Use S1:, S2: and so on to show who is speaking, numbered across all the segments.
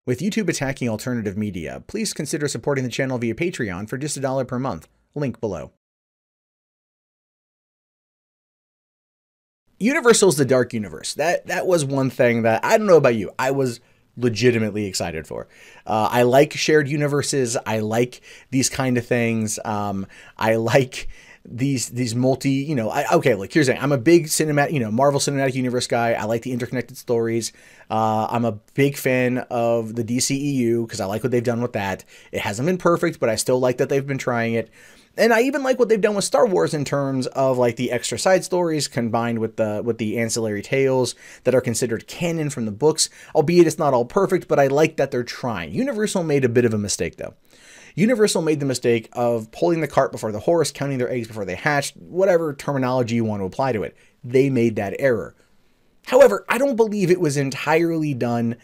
S1: With YouTube attacking alternative media, please consider supporting the channel via Patreon for just $1 per month. Link below. Universal's The Dark Universe. That was one thing that, I don't know about you, I was legitimately excited for. I like shared universes. I like these kind of things. I like these multi, okay, look, here's the thing. I'm a big cinematic, Marvel Cinematic Universe guy. I like the interconnected stories. I'm a big fan of the DCEU because I like what they've done with that. It hasn't been perfect, but I still like that they've been trying it. And I even like what they've done with Star Wars in terms of like the extra side stories combined with the ancillary tales that are considered canon from the books, albeit it's not all perfect, but I like that they're trying. Universal made a bit of a mistake though. Universal made the mistake of pulling the cart before the horse, counting their eggs before they hatched, whatever terminology you want to apply to it. They made that error. However, I don't believe it was entirely done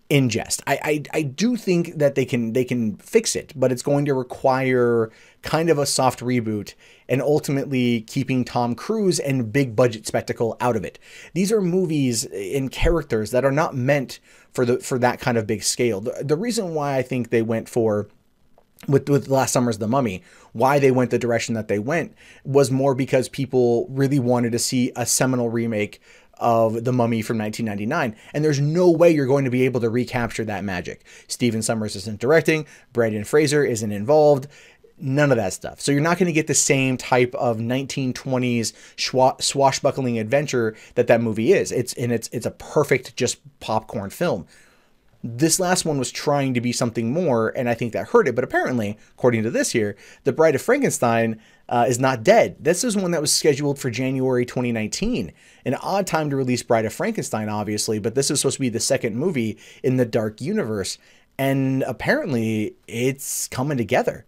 S1: in jest. I do think that they can fix it, but it's going to require kind of a soft reboot and ultimately keeping Tom Cruise and big budget spectacle out of it. These are movies and characters that are not meant for that kind of big scale. The reason why I think they went for with last summer's The Mummy, why they went the direction that they went was more because people really wanted to see a seminal remake of The Mummy from 1999, and there's no way you're going to be able to recapture that magic. Stephen Sommers isn't directing, Brendan Fraser isn't involved, none of that stuff. So you're not going to get the same type of 1920s swashbuckling adventure that movie is. It's a perfect just popcorn film. This last one was trying to be something more, and I think that hurt it. But apparently, according to this here, The Bride of Frankenstein is not dead. This is one that was scheduled for January 2019. An odd time to release Bride of Frankenstein, obviously, but this is supposed to be the second movie in the Dark Universe. And apparently, it's coming together.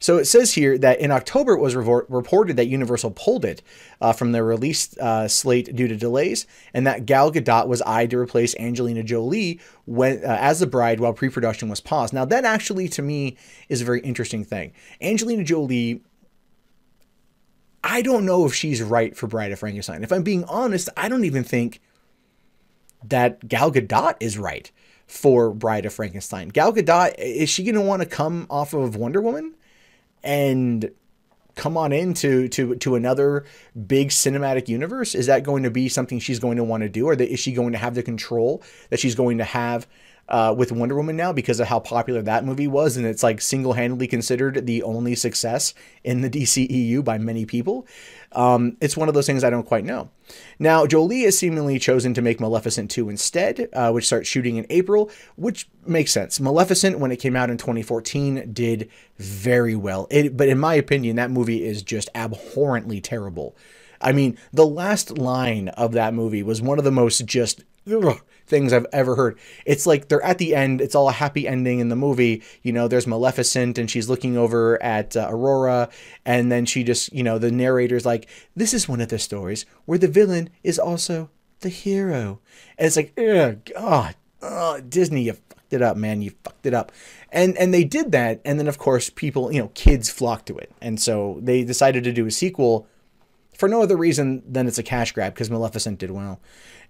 S1: So it says here that in October it was reported that Universal pulled it from their release slate due to delays, and that Gal Gadot was eyed to replace Angelina Jolie as the bride while pre-production was paused. Now that actually, to me, is a very interesting thing. Angelina Jolie, I don't know if she's right for Bride of Frankenstein. If I'm being honest, I don't even think that Gal Gadot is right for Bride of Frankenstein. Gal Gadot, is she going to want to come off of Wonder Woman and come on into another big cinematic universe? Is that going to be something she's going to want to do? Or is she going to have the control that she's going to have with Wonder Woman now because of how popular that movie was? And it's like single-handedly considered the only success in the DCEU by many people. It's one of those things I don't quite know. Now, Jolie has seemingly chosen to make Maleficent 2 instead, which starts shooting in April, which makes sense. Maleficent, when it came out in 2014, did very well. But in my opinion, that movie is just abhorrently terrible. I mean, the last line of that movie was one of the most just things I've ever heard. It's like they're at the end. It's all a happy ending in the movie. There's Maleficent and she's looking over at Aurora. And then she just, the narrator's like, this is one of the stories where the villain is also the hero. And it's like, God, Disney, you fucked it up, man. You fucked it up. And they did that. And then, of course, people, kids flocked to it. And so they decided to do a sequel for no other reason than it's a cash grab because Maleficent did well.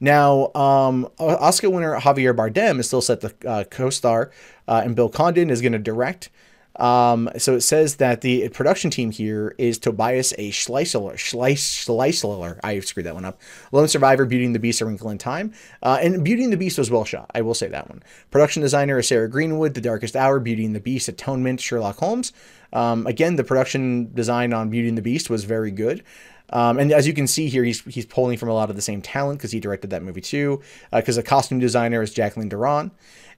S1: Now, Oscar winner Javier Bardem is still set to co-star, and Bill Condon is going to direct. So it says that the production team here is Tobias A. Schleisler. I screwed that one up. Lone Survivor, Beauty and the Beast, A Wrinkle in Time. And Beauty and the Beast was well shot. I will say that one. Production designer is Sarah Greenwood, The Darkest Hour, Beauty and the Beast, Atonement, Sherlock Holmes. Again, the production design on Beauty and the Beast was very good. And as you can see here, he's pulling from a lot of the same talent because he directed that movie too. Because the costume designer is Jacqueline Duran.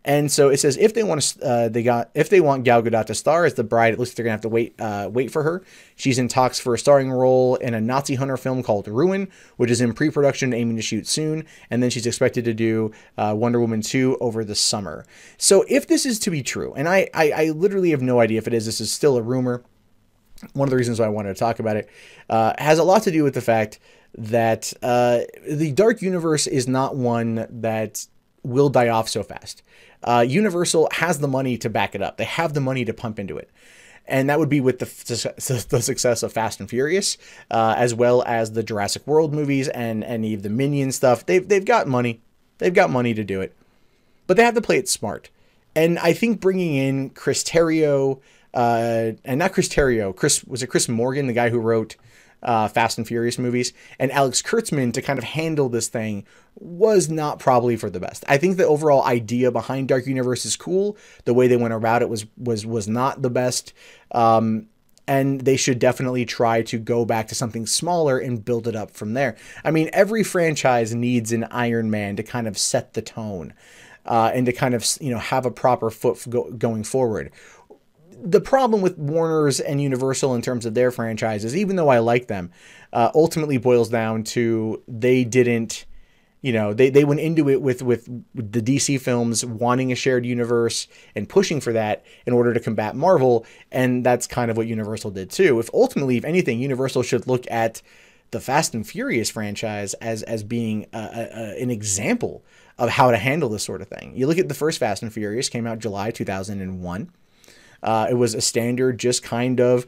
S1: And so it says if they want Gal Gadot to star as the bride, it looks like they're gonna have to wait for her. She's in talks for a starring role in a Nazi hunter film called Ruin, which is in pre-production, aiming to shoot soon. And then she's expected to do Wonder Woman 2 over the summer. So if this is to be true, and I literally have no idea if it is, this is still a rumor. One of the reasons why I wanted to talk about it has a lot to do with the fact that the Dark Universe is not one that will die off so fast. Universal has the money to back it up. They have the money to pump into it. And that would be with the success of Fast and Furious, as well as the Jurassic World movies and any of the Minion stuff. They've got money. They've got money to do it. But they have to play it smart. And I think bringing in Chris Terrio, and not Chris Terrio, was it Chris Morgan, the guy who wrote Fast and Furious movies, and Alex Kurtzman to kind of handle this thing was not probably for the best. I think the overall idea behind Dark Universe is cool. The way they went about it was not the best. And they should definitely try to go back to something smaller and build it up from there. I mean, every franchise needs an Iron Man to kind of set the tone. And to kind of, have a proper foot going forward. The problem with Warner's and Universal in terms of their franchises, even though I like them, ultimately boils down to they didn't, they went into it with the DC films wanting a shared universe and pushing for that in order to combat Marvel. And that's kind of what Universal did too. If anything, Universal should look at the Fast and Furious franchise as being an example of how to handle this sort of thing. You look at the first Fast and Furious, came out July 2001. It was a standard, just kind of,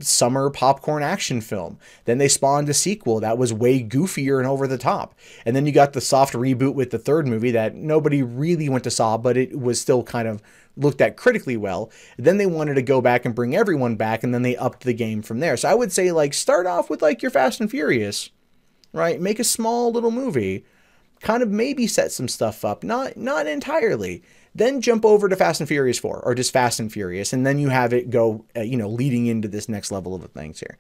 S1: summer popcorn action film. Then they spawned a sequel that was way goofier and over the top. And then you got the soft reboot with the third movie that nobody really went to saw, but it was still kind of looked at critically well. Then they wanted to go back and bring everyone back, and then they upped the game from there. So I would say, start off with, your Fast and Furious, right? Make a small little movie, kind of maybe set some stuff up, not entirely. Then jump over to Fast and Furious 4, or just Fast and Furious, and then you have it go, leading into this next level of things here.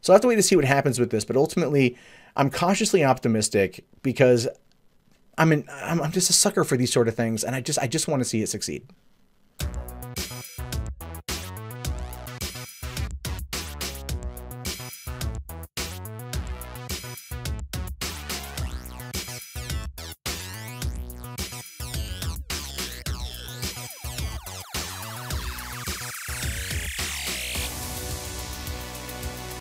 S1: So I'll have to wait to see what happens with this, but ultimately, I'm cautiously optimistic because I'm just a sucker for these sort of things, and I just want to see it succeed.